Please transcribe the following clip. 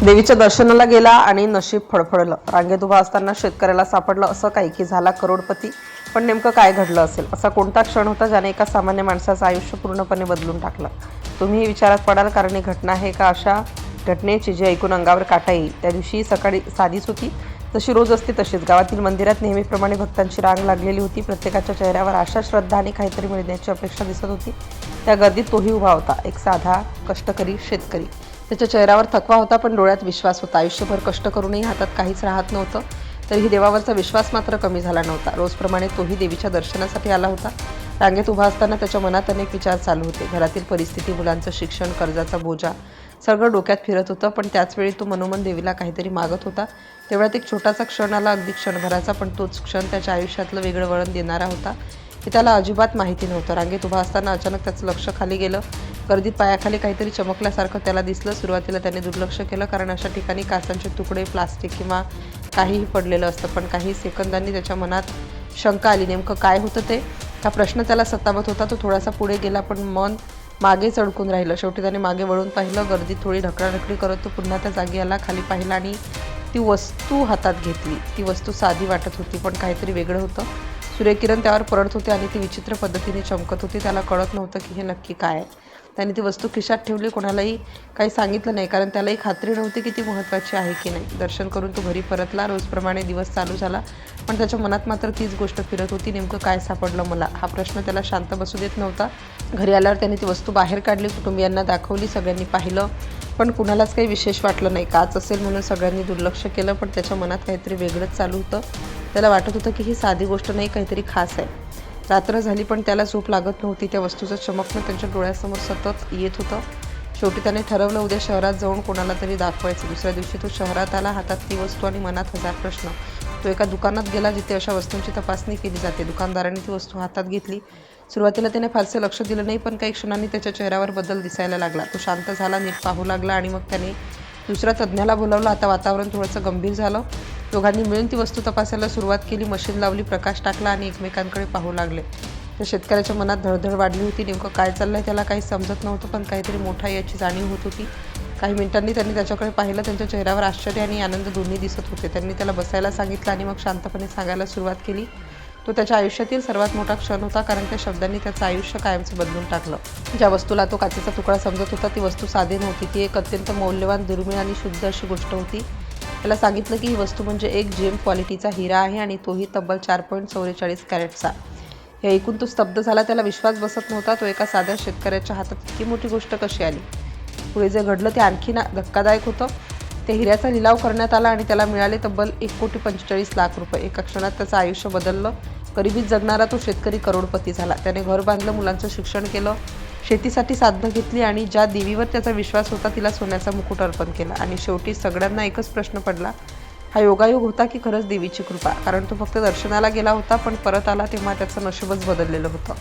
देवीच्या दर्शनाला गेला आणि नशीब फडफडलं. रांगेत उभा असताना शेतकऱ्याला सापडलं असं काही की झाला करोडपती. पण नेमकं काय घडलं असेल? असा कोणता क्षण होता ज्याने एका सामान्य माणसाचं आयुष्य पूर्णपणे बदलून टाकलं? तुम्हीही विचारात पडाल, कारण ही घटना आहे का अशा घटनेची जी ऐकून अंगावर काटा येईल. त्या दिवशी सकाळी साधीच होती, जशी रोज असते तशीच. गावातील मंदिरात नेहमीप्रमाणे भक्तांची रांग लागलेली होती. प्रत्येकाच्या चेहऱ्यावर आशा, श्रद्धा आणि काहीतरी मिळण्याची अपेक्षा दिसत होती. त्या गर्दीत तोही उभा होता, एक साधा कष्टकरी शेतकरी. त्याच्या चेहऱ्यावर थकवा होता, पण डोळ्यात विश्वास होता. आयुष्यभर कष्ट करूनही हातात काहीच राहत नव्हतं, तरीही देवावरचा विश्वास मात्र कमी झाला नव्हता. रोजप्रमाणे तोही देवीच्या दर्शनासाठी आला होता. रांगेत उभा असताना त्याच्या मनात अनेक विचार चालू होते. घरातील परिस्थिती, मुलांचं शिक्षण, कर्जाचा बोजा सगळं डोक्यात फिरत होतं. पण त्याचवेळी तो मनोमन देवीला काहीतरी मागत होता. तेवढ्यात एक छोटासा क्षण आला, अगदी क्षणभराचा, पण तोच क्षण त्याच्या आयुष्यातलं वेगळं वळण देणारा होता. हे त्याला अजिबात माहिती नव्हतं. रांगेत उभा असताना अचानक त्याचं लक्ष खाली गेलं. गर्दीत पायाखाली काहीतरी चमकल्यासारखं त्याला दिसलं. सुरुवातीला त्याने दुर्लक्ष केलं, कारण अशा ठिकाणी काचांचे तुकडे, प्लास्टिक किंवा काहीही पडलेलं असतं. पण काही सेकंदांनी त्याच्या मनात शंका आली. नेमकं काय होतं ते? हा प्रश्न त्याला सतावत होता. तो थोडासा पुढे गेला, पण मन मागेच अडकून राहिलं. शेवटी त्याने मागे वळून पाहिलं. गर्दीत थोडी ढकलाढकली करत तो पुन्हा त्या जागी आला. खाली पाहिलं आणि ती वस्तू हातात घेतली. ती वस्तू साधी वाटत होती, पण काहीतरी वेगळं होतं. सूर्यकिरण त्यावर पडत होते आणि ती विचित्र पद्धतीने चमकत होती. त्याला कळत नव्हतं की हे नक्की काय आहे. त्याने ती वस्तू खिशात ठेवली. कोणालाही काही सांगितलं नाही, कारण त्यालाही खात्री नव्हती की ती महत्त्वाची आहे की नाही. दर्शन करून तो घरी परतला. रोजप्रमाणे दिवस चालू झाला, पण त्याच्या मनात मात्र तीच गोष्ट फिरत होती. नेमकं काय सापडलं मला? हा प्रश्न त्याला शांत बसू देत नव्हता. घरी आल्यावर त्याने ती वस्तू बाहेर काढली. कुटुंबियांना दाखवली. सगळ्यांनी पाहिलं, पण कुणालाच काही विशेष वाटलं नाही. काच असेल म्हणून सगळ्यांनी दुर्लक्ष केलं, पण त्याच्या मनात काहीतरी वेगळंच चालू होतं. त्याला वाटत होतं की ही साधी गोष्ट नाही, काहीतरी खास आहे. रात्र झाली, पण त्याला झोप लागत नव्हती. त्या वस्तूचं चमकणं त्याच्या डोळ्यासमोर सतत येत होतं. शेवटी त्याने ठरवलं, उद्या शहरात जाऊन कोणाला तरी दाखवायचं. दुसऱ्या दिवशी तो शहरात आला, हातात ती वस्तू आणि मनात हजार प्रश्न. तो एका दुकानात गेला जिथे अशा वस्तूंची तपासणी केली जाते. दुकानदाराने ती वस्तू हातात घेतली. सुरुवातीला त्याने फारसे लक्ष दिलं नाही, पण काही क्षणांनी त्याच्या चेहऱ्यावर बदल दिसायला लागला. तो शांत झाला, नीट पाहू लागला आणि मग त्याने दुसऱ्या तज्ज्ञाला बोलावलं. आता वातावरण थोडंसं गंभीर झालं. दोघांनी मिळून ती वस्तू तपासायला सुरुवात केली. मशीन लावली, प्रकाश टाकला आणि एकमेकांकडे पाहू लागले. त्या शेतकऱ्याच्या मनात धडधड वाढली होती. नेमकं काय चाललंय त्याला काही समजत नव्हतं, पण काहीतरी मोठा याची जाणीव होत होती. काही मिनिटांनी त्यांनी त्याच्याकडे पाहिलं. त्यांच्या चेहऱ्यावर आश्चर्य आणि आनंद दोन्ही दिसत होते. त्यांनी त्याला बसायला सांगितलं आणि मग शांतपणे सांगायला सुरुवात केली. तो त्याच्या आयुष्यातील सर्वात मोठा क्षण होता, कारण त्या शब्दांनी त्याचं आयुष्य कायमचं बदलून टाकलं. ज्या वस्तूला तो काचेचा तुकडा समजत होता, ती वस्तू साधी नव्हती. ती एक अत्यंत मौल्यवान, दुर्मिळ आणि शुद्ध अशी गोष्ट होती. त्याला सांगितलं की ही वस्तू म्हणजे एक जेम क्वालिटीचा हिरा आहे, आणि तोही तब्बल 4.44 कॅरेटचा. हे ऐकून तो स्तब्ध झाला. त्याला विश्वास बसत नव्हता. तो एका साध्या शेतकऱ्याच्या हातात इतकी मोठी गोष्ट कशी आली? पुढे जे घडलं ते आणखी धक्कादायक होतं. त्या हिऱ्याचा लिलाव करण्यात आला आणि त्याला मिळाले तब्बल 1,45,00,000 रुपये. एका क्षणात त्याचं आयुष्य बदललं. गरिबीत जगणारा तो शेतकरी करोडपती झाला. त्याने घर बांधलं, मुलांचं शिक्षण केलं, शेतीसाठी साधनं घेतली आणि ज्या देवीवर त्याचा विश्वास होता तिला सोन्याचा मुकुट अर्पण केला. आणि शेवटी सगळ्यांना एकच प्रश्न पडला, हा योगायोग होता की खरंच देवीची कृपा? कारण तो फक्त दर्शनाला गेला होता, पण परत आला तेव्हा त्याचं नशीबच बदललेलं होतं.